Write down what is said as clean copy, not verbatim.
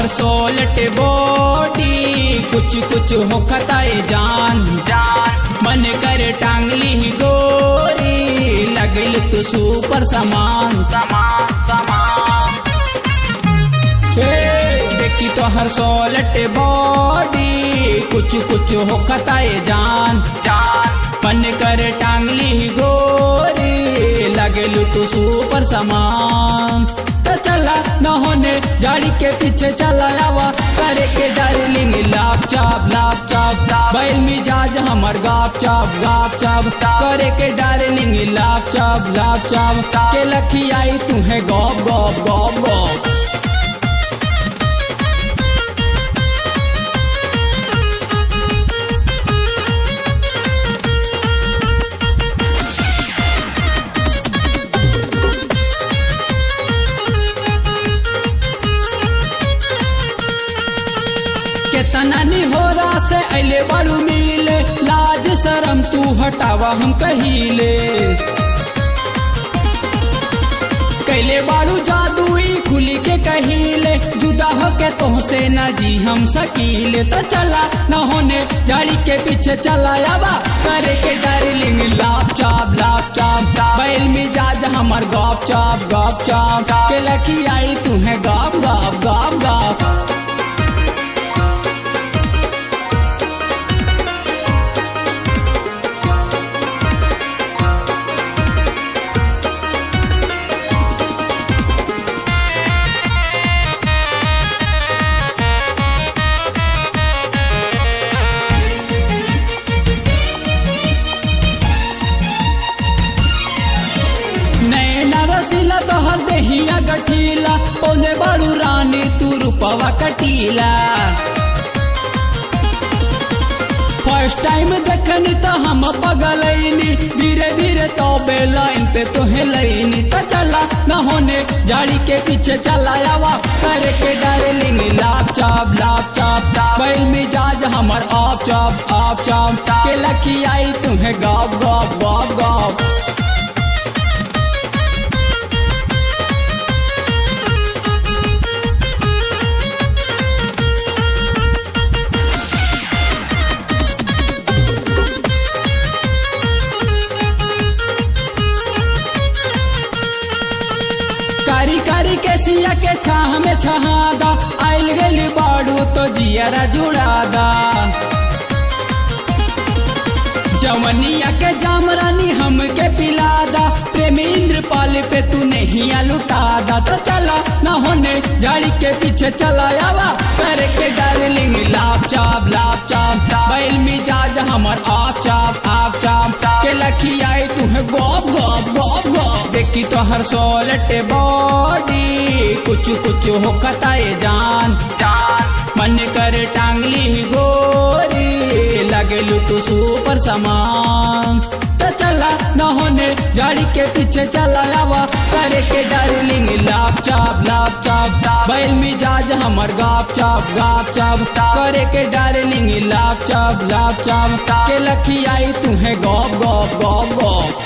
तोहर सोलट बॉडी कुछ कुछ हो खताए जान जान मन कर टांगली ही गोरी लगल तू सुपर समान समान समान। देखी तोहर सोलट बॉडी कुछ कुछ हो खताए जान जान मन कर टांगली ही गोरी लगल तू सुपर समान। तो चला न होने जाड़ी के पीछे चला आवा करे के डार्लिंग लाप चाप बैल मिजाज हमर गाप चाप करे के डार्लिंग लाप चाप के लखी आई तू है गॉप गॉप गॉप गॉप। केतना निहोरा से अले बारू मिले लाज शरम तू हटावा हम कहिले कैले बारू जादू खुली के कहिले जुदा हो के तुमसे न जी हम सकीले। तो चला न होने जाड़ी के पीछे चला आवा करे के डार्लिंग लाप चाप बैल मिजाज हमर गॉप चाप के लखी आई तू है गॉप गॉप गॉप गॉप। रसीला तोहर देहिया गठीला ओने बारू रानी तू रूपवा कटीला। फर्स्ट टाइम देखनी तो हम पगलैनी धीरे धीरे तो लाइन पे तोहे लैनी। तो चला न होने जाड़ी के पीछे चला आवा करे के डार्लिंग लाप चाप बैल मिजाज हमर आप चाप के लखी आई तुम्हें गॉप गॉप गॉप गॉप। कारी कारी के सिया के छाह में छहादा आइल गली बाड़ू तो जियरा जुड़ादा जवनिया के जामरानी हम के पिलादा प्रेमी इंद्रपाल पे तू नहीं लुटादा। तो चला न होने जाड़ी के पीछे चला आवा करे के डार्लिंग लाप चाप बैल मिजाज हमर आप चाप के लखी आई तू है गॉप गॉप गॉप गॉप। देखी तो हर सोलट बॉडी कुछ कुछ हो खताए जान जान मन कर टांगली गोरी लगलू तू सुपर समान। तो चला न होने जाड़ी के पीछे चला आवा करे के डार्लिंग लाप चाप बैल मिजाज हमर गाप चाप करे के डार्लिंग लाप चाप के लखी आई तू है गॉप गॉप गॉप गॉप।